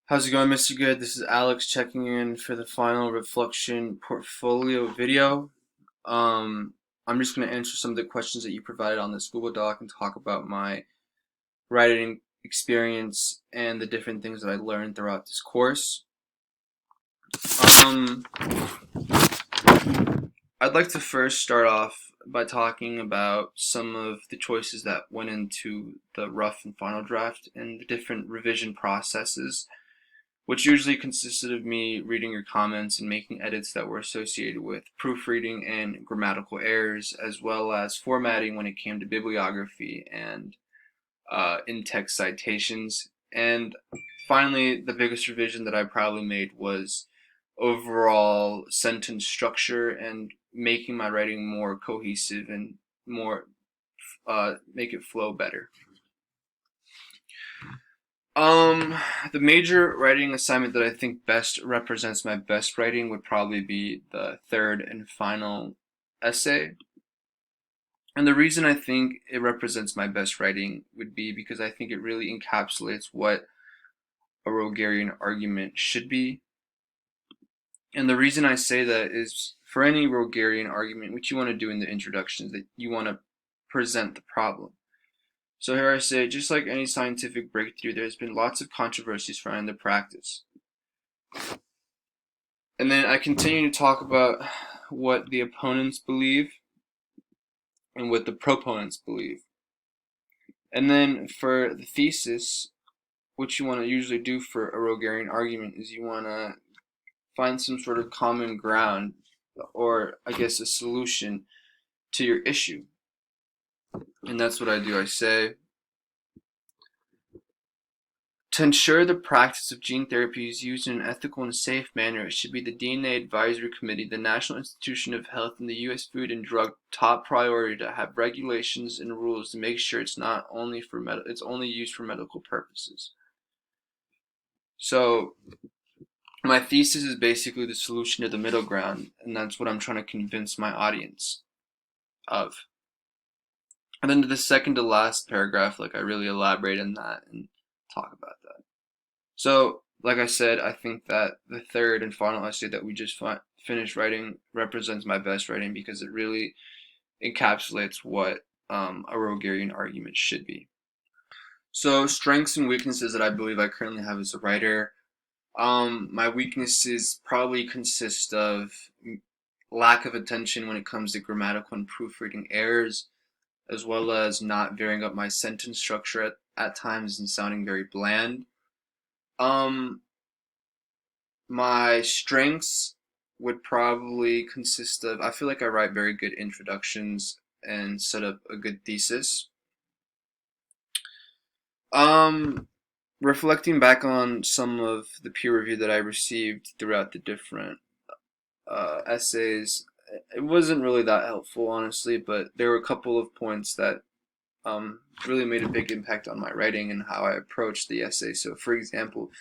How's it going, Mr. Good? This is Alex checking in for the final reflection portfolio video. I'm just going to answer some of the questions that you provided on this Google Doc and talk about my writing experience and the different things that I learned throughout this course. Um, I'd like to first start off by talking about some of the choices that went into the rough and final draft and the different revision processes, which usually consisted of me reading your comments and making edits that were associated with proofreading and grammatical errors, as well as formatting when it came to bibliography and in-text citations. And finally, the biggest revision that I probably made was overall sentence structure and making my writing more cohesive and more make it flow better. The major writing assignment that I think best represents my best writing would probably be the third and final essay. And the reason I think it represents my best writing would be because I think it really encapsulates what a Rogerian argument should be. And the reason I say that is for any Rogerian argument, what you want to do in the introduction is that you want to present the problem. So here I say, just like any scientific breakthrough, there's been lots of controversies surrounding the practice. And then I continue to talk about what the opponents believe and what the proponents believe. And then for the thesis, what you want to usually do for a Rogerian argument is you want to find some sort of common ground, or I guess a solution to your issue. And that's what I do. I say, to ensure the practice of gene therapy is used in an ethical and safe manner, it should be the DNA Advisory Committee, the National Institution of Health, and the U.S. Food and Drug top priority to have regulations and rules to make sure it's not only it's only used for medical purposes. So my thesis is basically the solution to the middle ground, and that's what I'm trying to convince my audience of. And then to the second to last paragraph, I really elaborate on that and talk about that. So, like I said, I think that the third and final essay that we just finished writing represents my best writing because it really encapsulates what a Rogerian argument should be. So, strengths and weaknesses that I believe I currently have as a writer. My weaknesses probably consist of lack of attention when it comes to grammatical and proofreading errors, as well as not varying up my sentence structure at times and sounding very bland. My strengths would probably consist of, I feel like I write very good introductions and set up a good thesis. Reflecting back on some of the peer review that I received throughout the different essays, it wasn't really that helpful, honestly, but there were a couple of points that really made a big impact on my writing and how I approached the essay. So, for example,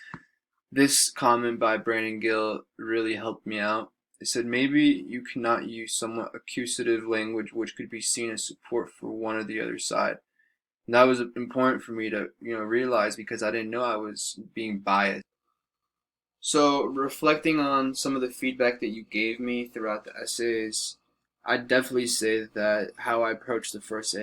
this comment by Brandon Gill really helped me out. It said, maybe you cannot use somewhat accusative language which could be seen as support for one or the other side. And that was important for me to, realize because I didn't know I was being biased. So, reflecting on some of the feedback that you gave me throughout the essays, I'd definitely say that how I approached the first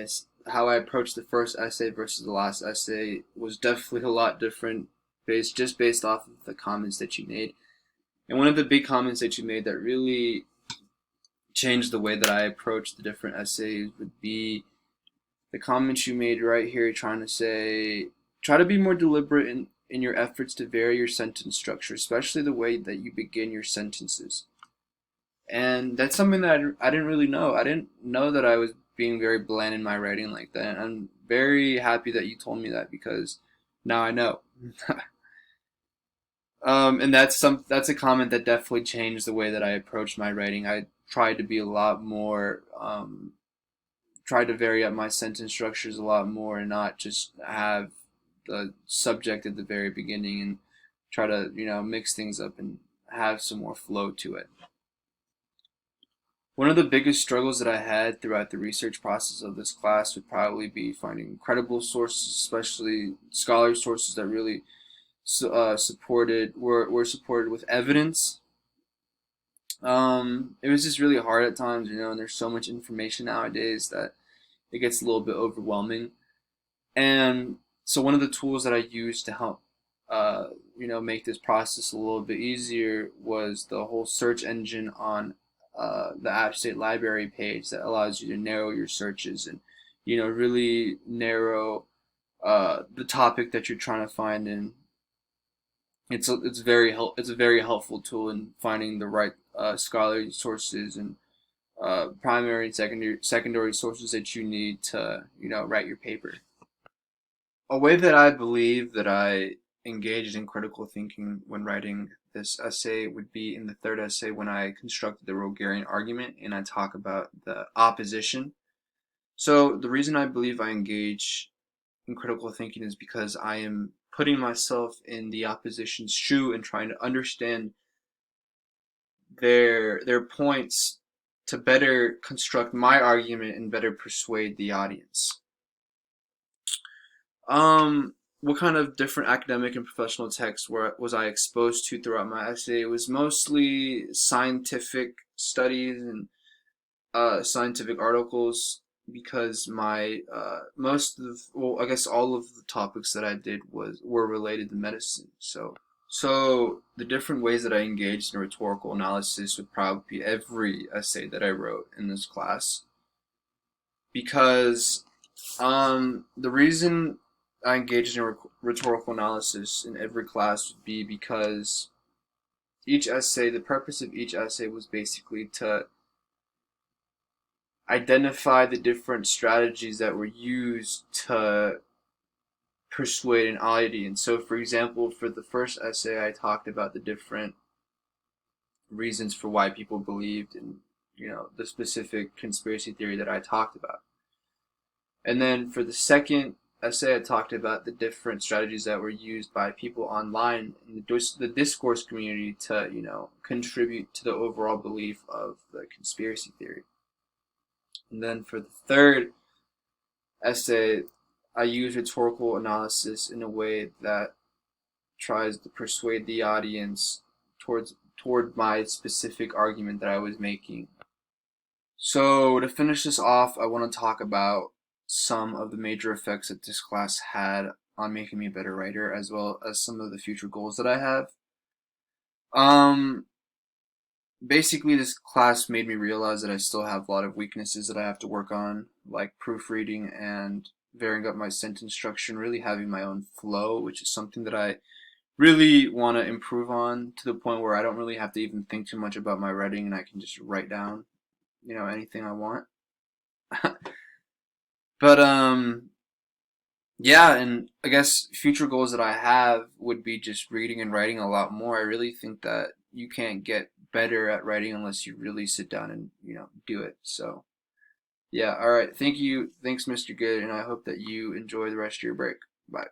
essay versus the last essay was definitely a lot different based off of the comments that you made. And one of the big comments that you made that really changed the way that I approached the different essays would be the comments you made right here, trying to say, try to be more deliberate in your efforts to vary your sentence structure, especially the way that you begin your sentences. And that's something that I didn't really know. I didn't know that I was being very bland in my writing like that. I'm very happy that you told me that because now I know. And that's a comment that definitely changed the way that I approached my writing. I tried to be a lot more, tried to vary up my sentence structures a lot more and not just have the subject at the very beginning and try to, mix things up and have some more flow to it. One of the biggest struggles that I had throughout the research process of this class would probably be finding credible sources, especially scholar sources that really supported were supported with evidence. It was just really hard at times, and there's so much information nowadays that it gets a little bit overwhelming. And so one of the tools that I used to help, make this process a little bit easier was the whole search engine on the App State Library page that allows you to narrow your searches and, really narrow the topic that you're trying to find. And it's a very helpful tool in finding the right scholarly sources and primary and secondary sources that you need to, write your paper. A way that I believe that I engaged in critical thinking when writing this essay would be in the third essay when I constructed the Rogerian argument and I talk about the opposition. So the reason I believe I engage in critical thinking is because I am putting myself in the opposition's shoe and trying to understand their points to better construct my argument and better persuade the audience. What kind of different academic and professional texts was I exposed to throughout my essay? It was mostly scientific studies and scientific articles because my I guess all of the topics that I did were related to medicine. So the different ways that I engaged in rhetorical analysis would probably be every essay that I wrote in this class because the reason I engaged in rhetorical analysis in every class would be because the purpose of each essay was basically to identify the different strategies that were used to persuade an audience. So, for example, for the first essay, I talked about the different reasons for why people believed in, the specific conspiracy theory that I talked about. And then for the second essay, I talked about the different strategies that were used by people online in the discourse community to, contribute to the overall belief of the conspiracy theory. And then for the third essay, I use rhetorical analysis in a way that tries to persuade the audience toward my specific argument that I was making. So to finish this off, I want to talk about some of the major effects that this class had on making me a better writer, as well as some of the future goals that I have. Basically, this class made me realize that I still have a lot of weaknesses that I have to work on, like proofreading and varying up my sentence structure and really having my own flow, which is something that I really want to improve on to the point where I don't really have to even think too much about my writing and I can just write down, anything I want. But yeah, and I guess future goals that I have would be just reading and writing a lot more. I really think that you can't get better at writing unless you really sit down and, do it. So, yeah, all right. Thank you. Thanks, Mr. Good, and I hope that you enjoy the rest of your break. Bye.